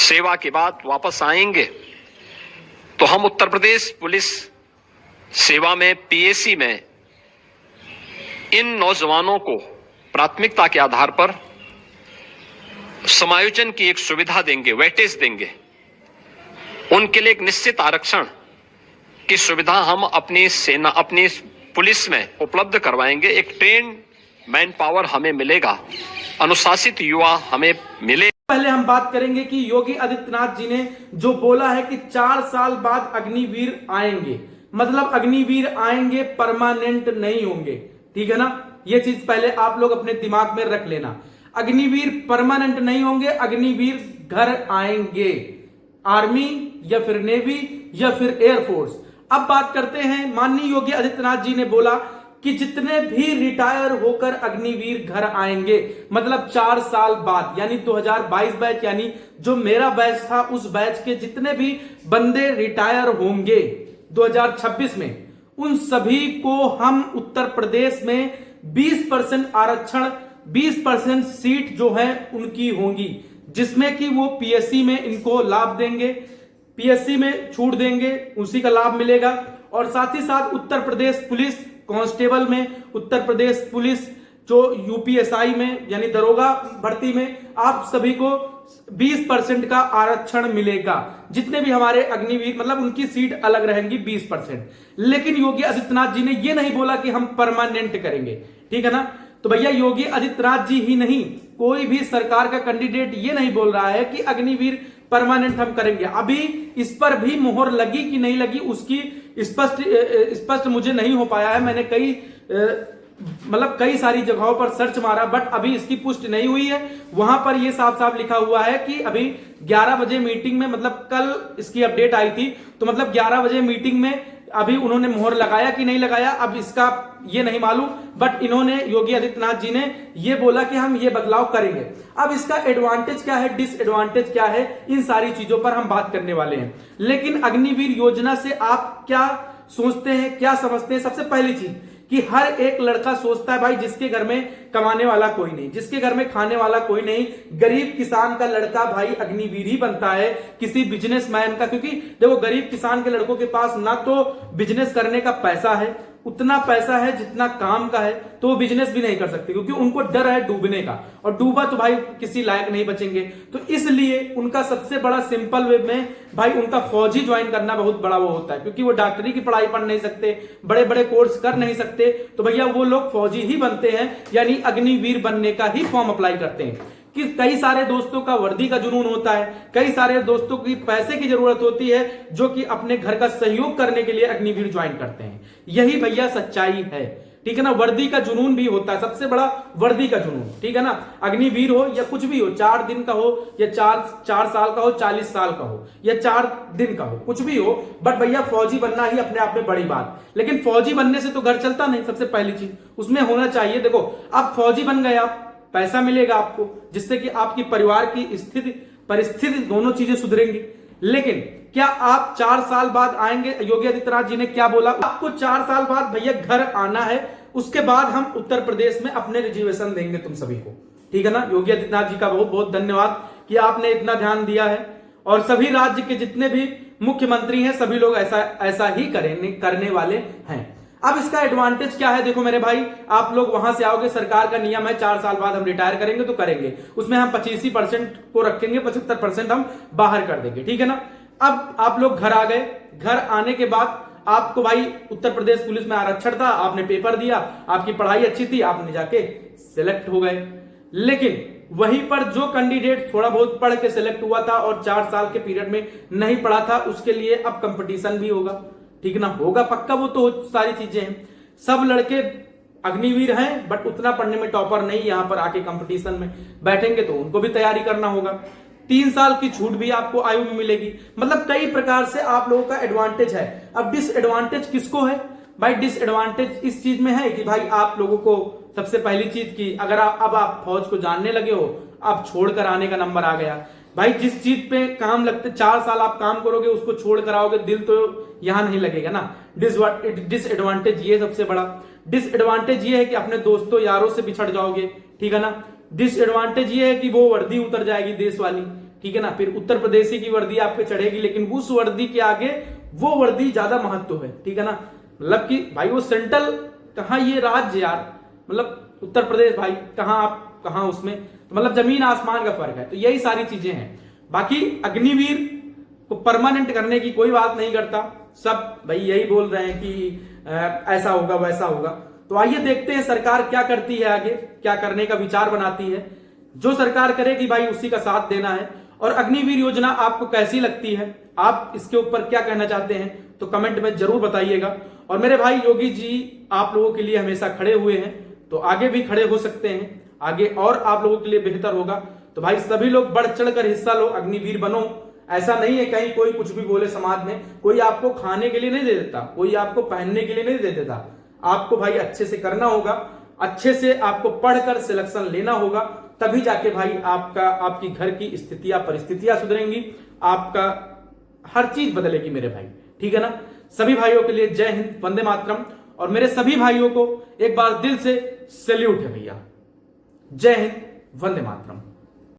सेवा के बाद वापस आएंगे तो हम उत्तर प्रदेश पुलिस सेवा में पीएसी में इन नौजवानों को प्राथमिकता के आधार पर समायोजन की एक सुविधा देंगे, वेटेज देंगे। उनके लिए एक निश्चित आरक्षण की सुविधा हम अपनी सेना, अपनी पुलिस में उपलब्ध करवाएंगे। एक ट्रेन मैन पावर हमें मिलेगा, अनुशासित युवा हमें मिले। पहले हम बात करेंगे कि योगी आदित्यनाथ जी ने जो बोला है कि 4 साल बाद अग्निवीर आएंगे, मतलब अग्निवीर आएंगे, परमानेंट नहीं होंगे। ठीक है ना, ये चीज पहले आप लोग अपने दिमाग में रख लेना। अग्निवीर परमानेंट नहीं होंगे, अग्निवीर घर आएंगे, आर्मी या फिर नेवी या फिर एयरफोर्स। अब बात करते हैं, माननीय योगी आदित्यनाथ जी ने बोला कि जितने भी रिटायर होकर अग्निवीर घर आएंगे, मतलब 4 साल बाद, यानी 2022 बैच, यानी जो मेरा बैच था उस बैच के जितने भी बंदे रिटायर होंगे 2026 में, उन सभी को हम उत्तर प्रदेश में 20% आरक्षण, 20% सीट जो है उनकी होंगी, जिसमें कि वो पीएससी में इनको लाभ देंगे, पीएससी में छूट देंगे, उसी का लाभ मिलेगा। और साथ ही साथ उत्तर प्रदेश पुलिस कांस्टेबल में, उत्तर प्रदेश पुलिस जो यूपीएसआई में यानी दरोगा भर्ती में, आप सभी को 20% का आरक्षण मिलेगा। जितने भी हमारे अग्निवीर, मतलब उनकी सीट अलग रहेंगी 20%। लेकिन योगी आदित्यनाथ जी ने यह नहीं बोला कि हम परमानेंट करेंगे। ठीक है ना, तो भैया योगी आदित्यनाथ जी ही नहीं, कोई भी सरकार का कैंडिडेट ये नहीं बोल रहा है कि अग्निवीर परमानेंट हम करेंगे। अभी इस पर भी मोहर लगी कि नहीं लगी उसकी स्पष्ट मुझे नहीं हो पाया है। मैंने कई सारी जगहों पर सर्च मारा, बट अभी इसकी पुष्टि नहीं हुई है। वहां पर यह साफ साफ लिखा हुआ है कि अभी 11 बजे मीटिंग में, मतलब कल इसकी अपडेट आई थी, तो मतलब 11 बजे मीटिंग में अभी उन्होंने मोहर लगाया कि नहीं लगाया, अब इसका ये नहीं मालूम। बट इन्होंने, योगी आदित्यनाथ जी ने ये बोला कि हम ये बदलाव करेंगे। अब इसका एडवांटेज क्या है, डिसएडवांटेज क्या है, इन सारी चीजों पर हम बात करने वाले हैं। लेकिन अग्निवीर योजना से आप क्या सोचते हैं, क्या समझते हैं? सबसे पहली चीज कि हर एक लड़का सोचता है भाई जिसके घर में कमाने वाला कोई नहीं, जिसके घर में खाने वाला कोई नहीं, गरीब किसान का लड़का भाई अग्निवीर ही बनता है किसी बिजनेसमैन का। क्योंकि देखो, गरीब किसान के लड़कों के पास ना तो बिजनेस करने का पैसा है, उतना पैसा है जितना काम का है, तो वो बिजनेस भी नहीं कर सकते क्योंकि उनको डर है डूबने का, और डूबा तो भाई किसी लायक नहीं बचेंगे। तो इसलिए उनका सबसे बड़ा सिंपल वे में भाई उनका फौजी ज्वाइन करना बहुत बड़ा वो होता है, क्योंकि वो डॉक्टरी की पढ़ाई पढ़ नहीं सकते, बड़े बड़े कोर्स कर नहीं सकते, तो भैया वो लोग फौजी ही बनते हैं, यानी अग्निवीर बनने का ही फॉर्म अप्लाई करते हैं। कि कई सारे दोस्तों का वर्दी का जुनून होता है, कई सारे दोस्तों की पैसे की जरूरत होती है, जो कि अपने घर का सहयोग करने के लिए अग्निवीर ज्वाइन करते हैं। यही भैया सच्चाई है। ठीक है ना, वर्दी का जुनून भी होता है, सबसे बड़ा वर्दी का जुनून। ठीक है ना, अग्निवीर हो या कुछ भी हो, 4 दिन का हो या 4 साल का हो, 40 साल का हो या 4 दिन का हो, कुछ भी हो, बट भैया फौजी बनना ही अपने आप में बड़ी बात। लेकिन फौजी बनने से तो घर चलता नहीं। सबसे पहली चीज उसमें होना चाहिए, देखो आप फौजी बन गए, आप पैसा मिलेगा आपको, जिससे कि आपकी परिवार की स्थिति परिस्थिति दोनों चीजें सुधरेंगी। लेकिन क्या आप 4 साल बाद आएंगे? योगी आदित्यनाथ जी ने क्या बोला, आपको 4 साल बाद भैया घर आना है, उसके बाद हम उत्तर प्रदेश में अपने रिजर्वेशन देंगे तुम सभी को। ठीक है ना, योगी आदित्यनाथ जी का बहुत बहुत धन्यवाद कि आपने इतना ध्यान दिया है। और सभी राज्य के जितने भी मुख्यमंत्री हैं सभी लोग ऐसा ही करने वाले हैं। अब इसका एडवांटेज क्या है? देखो मेरे भाई, आप लोग वहां से आओगे, सरकार का नियम है 4 साल बाद हम रिटायर करेंगे तो करेंगे, उसमें हम 25% को रखेंगे, 75% हम बाहर कर देंगे। ठीक है ना, अब आप लोग घर आ गए, घर आने के बाद आपको भाई उत्तर प्रदेश पुलिस में आरक्षण था, आपने पेपर दिया, आपकी पढ़ाई अच्छी थी, आपने जाके सिलेक्ट हो गए। लेकिन वहीं पर जो कैंडिडेट थोड़ा बहुत पढ़ के सिलेक्ट हुआ था और 4 साल के पीरियड में नहीं पढ़ा था, उसके लिए अब कंपटीशन भी होगा। ठीक ना, होगा पक्का, वो तो सारी चीजें हैं। सब लड़के अग्निवीर हैं बट उतना पढ़ने में टॉपर नहीं, यहां पर आके कंपटीशन में बैठेंगे तो उनको भी तैयारी करना होगा। 3 साल की छूट भी आपको आयु में मिलेगी। मतलब कई प्रकार से आप लोगों का एडवांटेज है। अब डिसएडवांटेज किसको है भाई? डिसएडवांटेज इस चीज में है कि भाई आप लोगों को सबसे पहली चीज की, अगर आप फौज को जानने लगे हो, आप छोड़कर आने का नंबर आ गया भाई। जिस चीज पे काम लगते 4 साल आप काम करोगे, उसको छोड़ कर आओगे, दिल तो यहां नहीं लगेगा ना। डिसएडवांटेज ये सबसे बड़ा डिसएडवांटेज ये है कि अपने दोस्तों यारों से बिछड़ जाओगे। ठीक है ना, डिसएडवांटेज ये है कि वो वर्दी उतर जाएगी देश वाली। ठीक है ना। फिर उत्तर प्रदेशी की वर्दी आप पे चढ़ेगी, लेकिन उस वर्दी के आगे वो वर्दी ज्यादा महत्व है, ठीक है ना। मतलब कि भाई वो सेंट्रल कहाँ, ये राज्य यार, मतलब उत्तर प्रदेश भाई कहाँ, आप कहाँ उसमें, तो मतलब जमीन आसमान का फर्क है। तो यही सारी चीजें हैं। बाकी अग्निवीर को परमानेंट करने की कोई बात नहीं करता, सब भाई यही बोल रहे हैं कि ऐसा होगा वैसा होगा। तो आइए देखते हैं सरकार क्या करती है, आगे क्या करने का विचार बनाती है। जो सरकार करेगी भाई उसी का साथ देना है। और अग्निवीर योजना आपको कैसी लगती है, आप इसके ऊपर क्या कहना चाहते हैं, तो कमेंट में जरूर बताइएगा। और मेरे भाई योगी जी आप लोगों के लिए हमेशा खड़े हुए हैं, तो आगे भी खड़े हो सकते हैं, आगे और आप लोगों के लिए बेहतर होगा। तो भाई सभी लोग बढ़ चढ़कर हिस्सा लो, अग्निवीर बनो। ऐसा नहीं है कहीं कोई कुछ भी बोले समाज में, कोई आपको खाने के लिए नहीं दे देता, कोई आपको पहनने के लिए नहीं दे देता। आपको भाई अच्छे से करना होगा, अच्छे से आपको पढ़कर सिलेक्शन लेना होगा, तभी जाके भाई आपकी घर की स्थितियां परिस्थितियां सुधरेंगी, आपका हर चीज बदलेगी मेरे भाई, ठीक है ना। सभी भाइयों के लिए जय हिंद, वंदे मातरम। और मेरे सभी भाइयों को एक बार दिल से सैल्यूट है भैया। जय हिंद, वंदे मातरम।